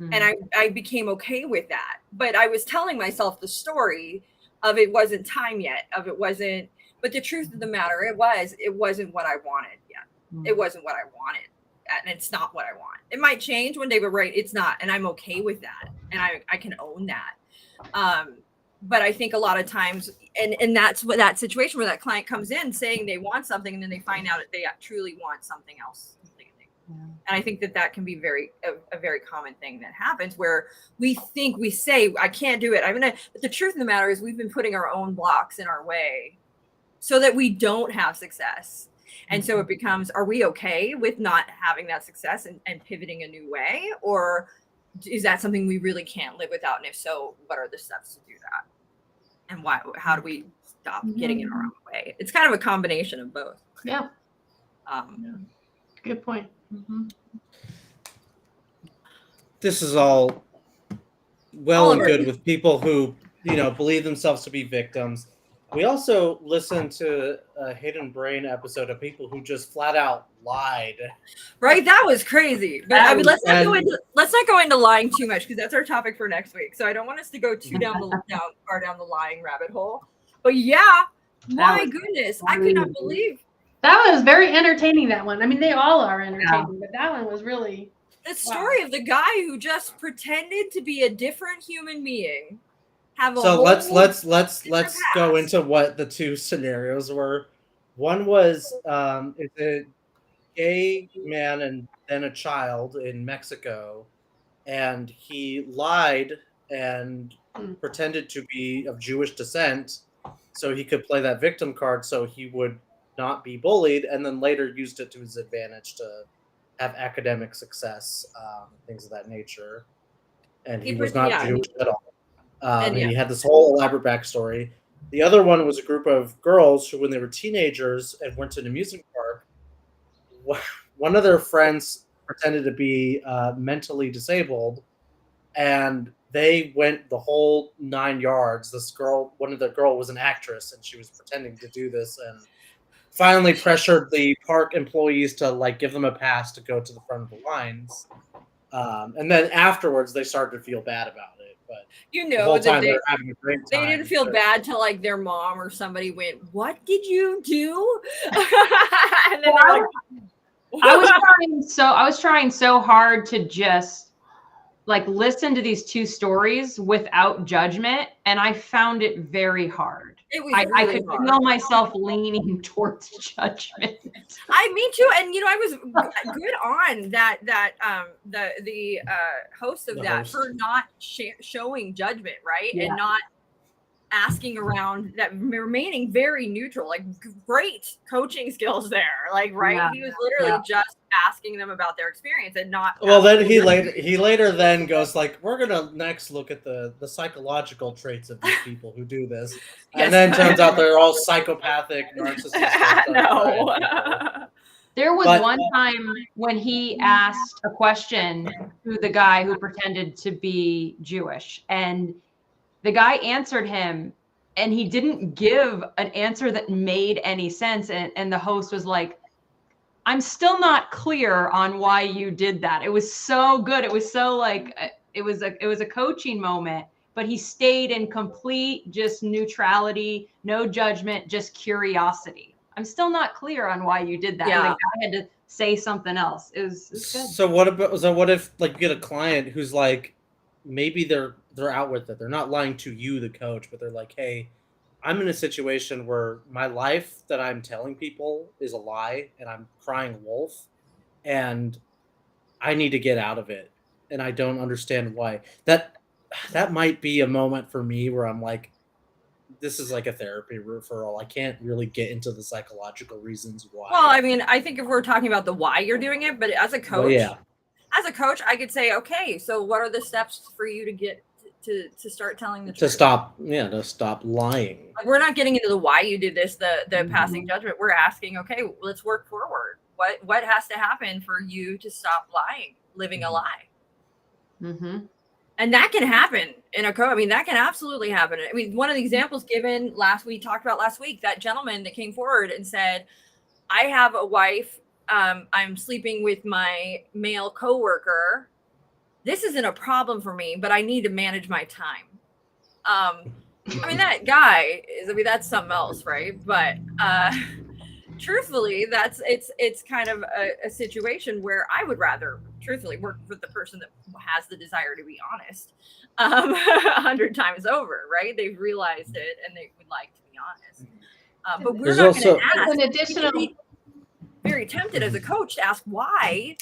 And I became okay with that. But I was telling myself the story of it wasn't time yet, but the truth of the matter, it wasn't what I wanted yet. It wasn't what I wanted. And it's not what I want. It might change one day, but right, it's not. And I'm okay with that. And I can own that. But I think a lot of times, and that's what that situation where that client comes in saying they want something, and then they find out that they truly want something else completely. Yeah. And I think that can be a very common thing that happens, where we say, I can't do it. But the truth of the matter is we've been putting our own blocks in our way so that we don't have success. And so it becomes, are we okay with not having that success and pivoting a new way? Or is that something we really can't live without? And if so, what are the steps to do that? And how do we stop getting in our own way? It's kind of a combination of both. Yeah. Good point. This is all well and good with people who, believe themselves to be victims. We also listened to a Hidden Brain episode of people who just flat out lied. Right, that was crazy. But let's not go into lying too much, because that's our topic for next week. So I don't want us to go too far down the lying rabbit hole. But yeah, my goodness, I could not believe that was very entertaining. That one. I mean, they all are entertaining, but that one was really the story of the guy who just pretended to be a different human being. So let's go into what the two scenarios were. One was he gay man and then a child in Mexico, and he lied and pretended to be of Jewish descent so he could play that victim card so he would not be bullied, and then later used it to his advantage to have academic success, things of that nature. And he was not Jewish at all. And he had this whole elaborate backstory. The other one was a group of girls who, when they were teenagers and went to an amusement park, one of their friends pretended to be mentally disabled, and they went the whole 9 yards. This girl, one of the girl was an actress, and she was pretending to do this, and finally pressured the park employees to like give them a pass to go to the front of the lines. And then afterwards, they started to feel bad about it. But you the know whole that time they, they're having a great they time. didn't feel bad till like their mom or somebody went, "What did you do?" And then they're like, I was trying so hard to just like listen to these two stories without judgment, and I found it very hard. it was I really could hard. feel myself leaning towards judgment. Me too. And you know, I was good on that the host of The that host. for not showing judgment, right? Yeah. And not asking around, that remaining very neutral. Like, great coaching skills there. Like, right? Yeah. He was literally just asking them about their experience and not. Well, then asking he later then goes like, "We're gonna next look at the psychological traits of these people who do this," Yes. and then turns out they're all psychopathic, narcissistic. No. There was But- one time when he asked a question to the guy who pretended to be Jewish, and the guy answered him, and he didn't give an answer that made any sense. And the host was like, "I'm still not clear on why you did that." It was so good. It was so like, it was a coaching moment, but he stayed in complete just neutrality, no judgment, just curiosity. "I'm still not clear on why you did that." Yeah. And the guy had to say something else. It was good. So what if like you get a client who's like, maybe they're out with it. They're not lying to you, the coach, but they're like, "Hey, I'm in a situation where my life that I'm telling people is a lie, and I'm crying wolf, and I need to get out of it, and I don't understand why." That might be a moment for me where I'm like, this is like a therapy referral. I can't really get into the psychological reasons why. Well, I mean, I think if we're talking about the why you're doing it, but as a coach, Well, yeah. as a coach, I could say, okay, so what are the steps for you to get to start telling the To truth? stop lying. Like, we're not getting into the why you did this, the Mhm. passing judgment. We're asking, okay, let's work forward. What has to happen for you to stop lying, living a lie? Mm-hmm. And that can happen in a coach. I mean, that can absolutely happen. I mean, one of the examples given last week, that gentleman that came forward and said, "I have a wife. I'm sleeping with my male coworker. This isn't a problem for me, but I need to manage my time." I mean, that guy that's something else, right? But truthfully, it's kind of a situation where I would rather truthfully work with the person that has the desire to be honest 100 times over, right? They've realized it and they would like to be honest. But we're There's not also- going to ask. An additional- We can be very tempted as a coach to ask why,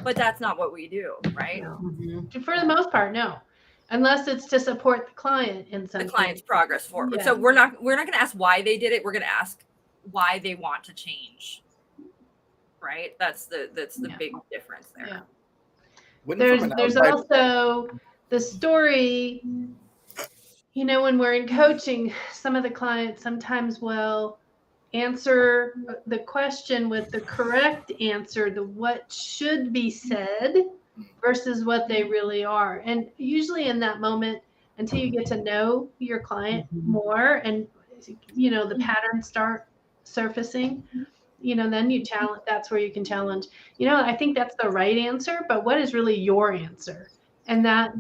but that's not what we do, right? Mm-hmm. For the most part, no, unless it's to support the client in some The client's progress forward. Yeah. So we're not going to ask why they did it. We're going to ask why they want to change. Right? That's the Yeah. big difference there. Yeah. Wouldn't from an There's outside- also the story, you know, when we're in coaching, some of the clients sometimes will answer the question with the correct answer, the what should be said versus what they really are. And usually in that moment, until you get to know your client more and, you know, the patterns start surfacing, you know, then you challenge, that's where you can challenge, you know, I think that's the right answer, but what is really your answer? And that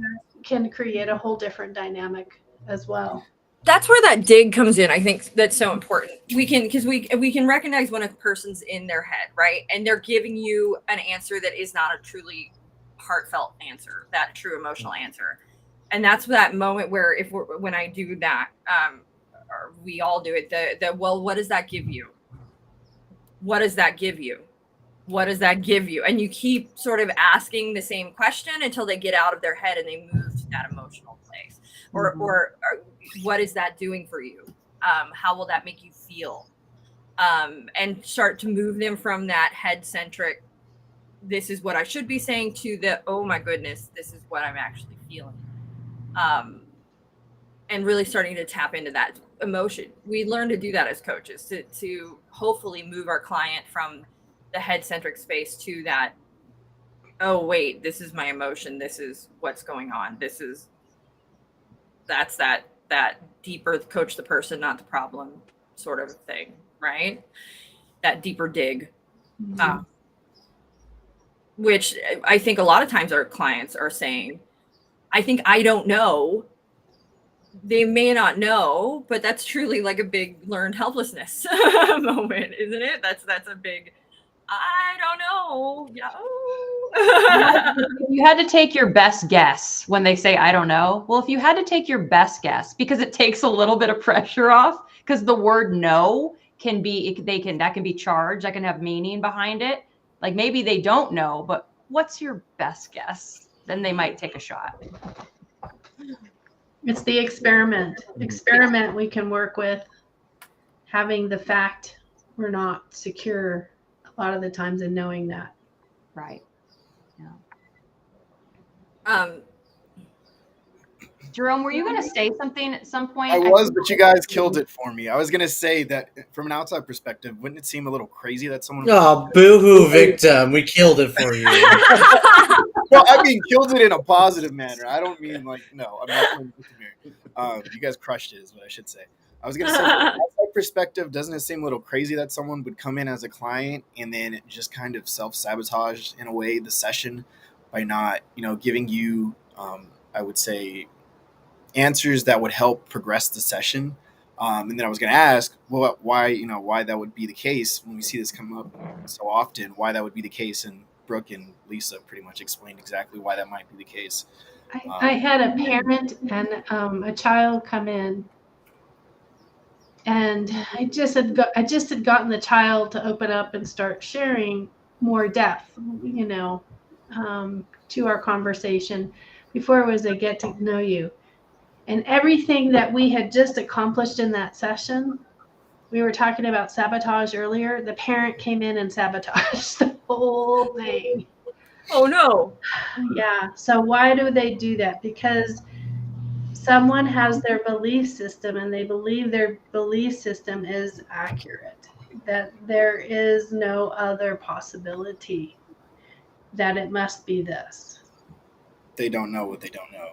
can create a whole different dynamic as well. That's where that dig comes in. I think that's so important. We can recognize when a person's in their head, right? And they're giving you an answer that is not a truly heartfelt answer, that true emotional answer. And that's that moment where when I do that, or we all do it, well, what does that give you? What does that give you? what does that give you? And you keep sort of asking the same question until they get out of their head and they move to that emotional place. Or what is that doing for you? How will that make you feel? And start to move them from that head centric, this is what I should be saying, to the, oh my goodness, this is what I'm actually feeling. And really starting to tap into that emotion. We learn to do that as coaches, to hopefully move our client from the head centric space to that, oh wait, this is my emotion, this is what's going on, that's that deeper coach the person, not the problem sort of thing, right? That deeper dig. Which I think a lot of times our clients are saying, I think I don't know. They may not know, but that's truly like a big learned helplessness moment, isn't it? That's a big, I don't know. Yeah. You had to take your best guess when they say, I don't know. Well, if you had to take your best guess, because it takes a little bit of pressure off, because the word no can be, that can be charged, that can have meaning behind it. Like maybe they don't know, but what's your best guess? Then they might take a shot. It's the experiment. Experiment we can work with. Having the fact we're not secure a lot of the times in knowing that. Right. Yeah. Jerome, were you going to say something at some point? I was, but you guys killed it for me. I was going to say that from an outside perspective, wouldn't it seem a little crazy that someone... Oh, boo-hoo, victim. We killed it for you. Well, I mean, killed it in a positive manner. I don't mean like, no, I'm not playing victim here. You guys crushed it is what I should say. I was going to say, from an outside perspective, doesn't it seem a little crazy that someone would come in as a client and then just kind of self-sabotage, in a way, the session by not, giving you, I would say, answers that would help progress the session. And then I was going to ask, well, why that would be the case when we see this come up so often, why that would be the case. And Brooke and Lisa pretty much explained exactly why that might be the case. I had a parent and a child come in, and I just had gotten the child to open up and start sharing more depth, to our conversation. Before it was a get to know you. And everything that we had just accomplished in that session, we were talking about sabotage earlier. The parent came in and sabotaged the whole thing. Oh no. Yeah. So why do they do that? Because someone has their belief system and they believe their belief system is accurate, that there is no other possibility, that it must be this. They don't know what they don't know.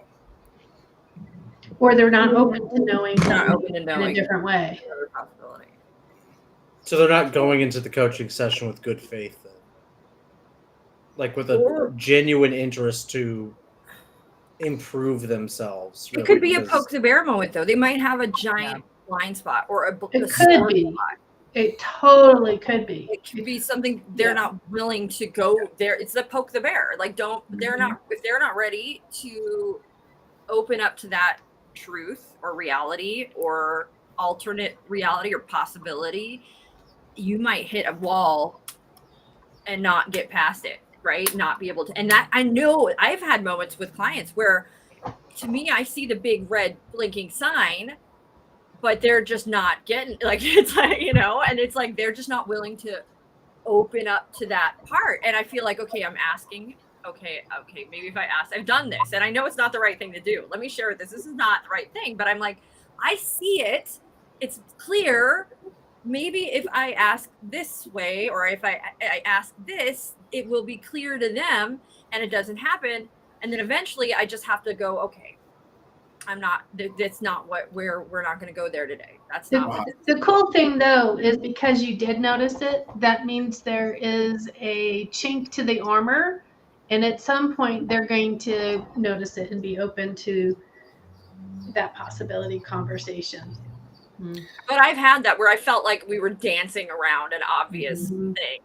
Or they're not open to knowing in a different way. So they're not going into the coaching session with good faith, then. Like with a genuine interest to improve themselves. It could be a poke the bear moment, though. They might have a giant blind spot or it could be. Spot. It totally could be. It could be something they're not willing to go there. It's the poke the bear. Like if they're not ready to open up to that truth or reality or alternate reality or possibility, you might hit a wall and not get past it, right? Not be able to. And that, I know I've had moments with clients where, to me, I see the big red blinking sign, but they're just not getting, like, it's like, and it's like they're just not willing to open up to that part. And I feel like, okay, I'm asking, okay, maybe if I ask, I've done this and I know it's not the right thing to do. Let me share this. This is not the right thing, but I'm like, I see it. It's clear. Maybe if I ask this way, or if I ask this, it will be clear to them and it doesn't happen. And then eventually I just have to go, okay, that's not what we're not going to go there today. That's not what the cool thing though, is because you did notice it, that means there is a chink to the armor. And at some point, they're going to notice it and be open to that possibility conversation. But I've had that where I felt like we were dancing around an obvious thing.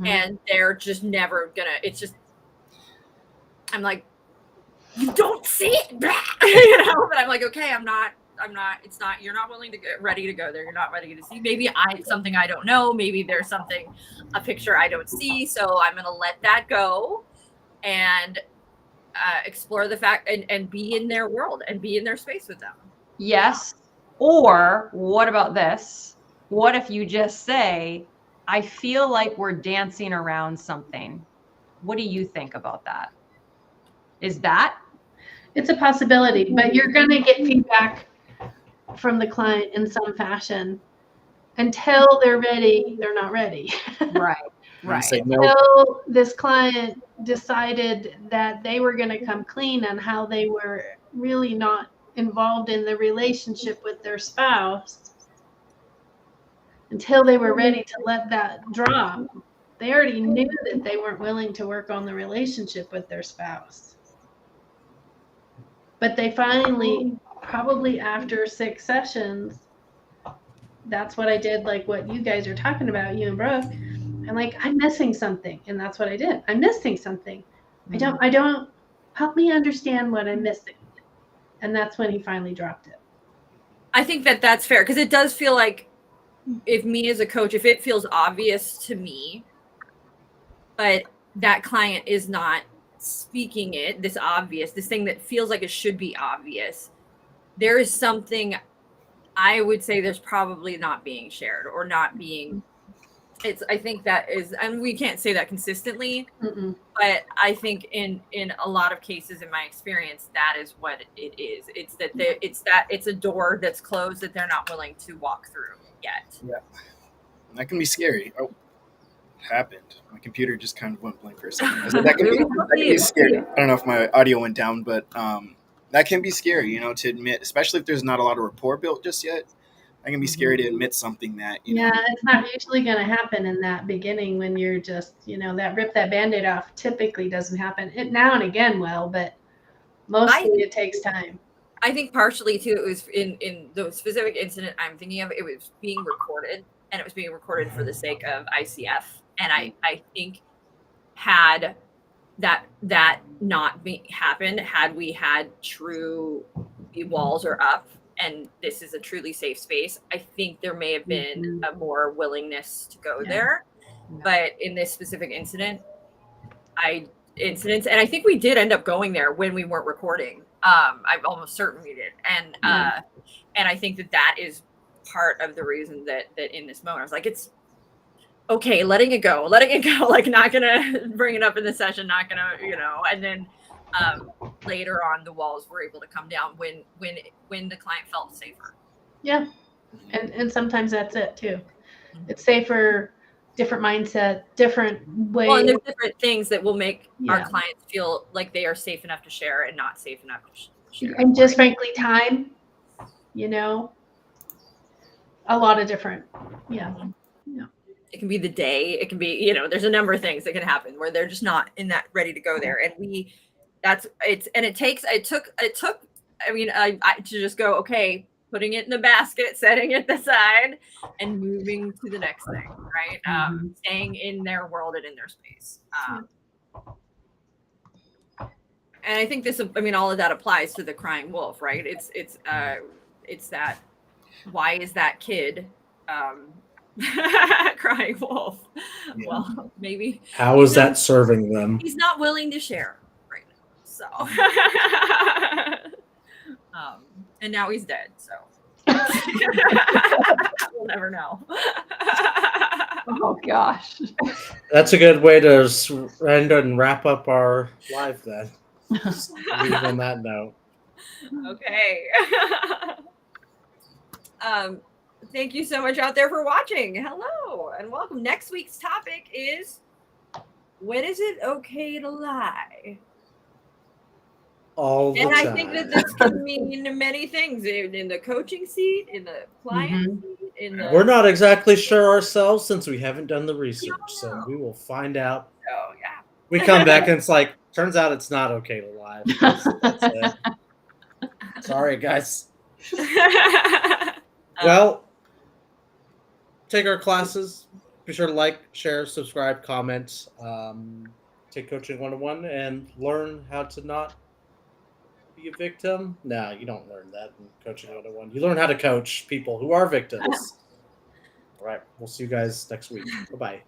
And they're just never gonna, it's just, I'm like, you don't see it. But I'm like, okay, I'm not it's not, you're not willing to get ready to go there. You're not ready to see. Maybe something I don't know. Maybe there's a picture I don't see. So I'm going to let that go and explore the fact and be in their world and be in their space with them. Yes. Or what about this? What if you just say, I feel like we're dancing around something. What do you think about that? Is that? It's a possibility, but you're going to get feedback from the client in some fashion. Until they're ready, they're not ready. Right. You Right. say no. Until this client decided that they were going to come clean on how they were really not involved in the relationship with their spouse, until they were ready to let that drop, they already knew that they weren't willing to work on the relationship with their spouse. But they finally, probably after 6 sessions, that's what I did, like what you guys are talking about, you and Brooke. I'm like, I'm missing something. And that's what I did. I'm missing something. I don't help me understand what I'm missing. And that's when he finally dropped it. I think that's fair, because it does feel like, if me as a coach, if it feels obvious to me, but that client is not speaking it, this thing that feels like it should be obvious, there is something, I would say there's probably not being shared or not being, I think that is, and we can't say that consistently, Mm-mm. but I think in a lot of cases, in my experience, that is what it is. It's that it's a door that's closed that they're not willing to walk through yet. Yeah, that can be scary. Oh, it happened. My computer just kind of went blank for a second. I said that can be scary. I don't know if my audio went down, but that can be scary, to admit, especially if there's not a lot of rapport built just yet. That can be scary to admit something that, Yeah, it's not usually going to happen in that beginning when you're just, that rip that Band-Aid off typically doesn't happen. It now and again will, but mostly it takes time. I think partially too, it was in the specific incident I'm thinking of, it was being recorded, and it was being recorded for the sake of ICF. And I think had that not happened, had we had true, the walls are up and this is a truly safe space, I think there may have been a more willingness to go there. Yeah. But in this specific incident, and I think we did end up going there when we weren't recording. I'm almost certain we did. And I think that is part of the reason that in this moment I was like, it's okay, letting it go, like not gonna bring it up in the session, not gonna, and then later on the walls were able to come down when the client felt safer. Yeah. And sometimes that's it too. It's safer, different mindset, different way. Well, and there's different things that will make our clients feel like they are safe enough to share and not safe enough to share. And just frankly, time, a lot of different, It can be the day. It can be, there's a number of things that can happen where they're just not in that ready to go there. And it took, to just go, okay, putting it in the basket, setting it aside and moving to the next thing, right? Staying in their world and in their space. And I think all of that applies to the crying wolf, right? It's that, why is that kid, crying wolf? Yeah. Well, maybe. How is that serving them? He's not willing to share right now. So, and now he's dead. So we'll never know. Oh gosh. That's a good way to end and wrap up our live then. Leave on that note. Okay. Thank you so much out there for watching. Hello and welcome. Next week's topic is, when is it okay to lie? All the time. I think that this can mean many things in the coaching seat, in the client seat, We're not exactly sure ourselves since we haven't done the research, so we will find out. Oh yeah. We come back and it's like, turns out it's not okay to lie. That's it. Sorry, guys. Well, take our classes. Be sure to like, share, subscribe, comment. Take Coaching 101 and learn how to not be a victim? No, you don't learn that in Coaching 101. You learn how to coach people who are victims. All right. We'll see you guys next week. Bye-bye.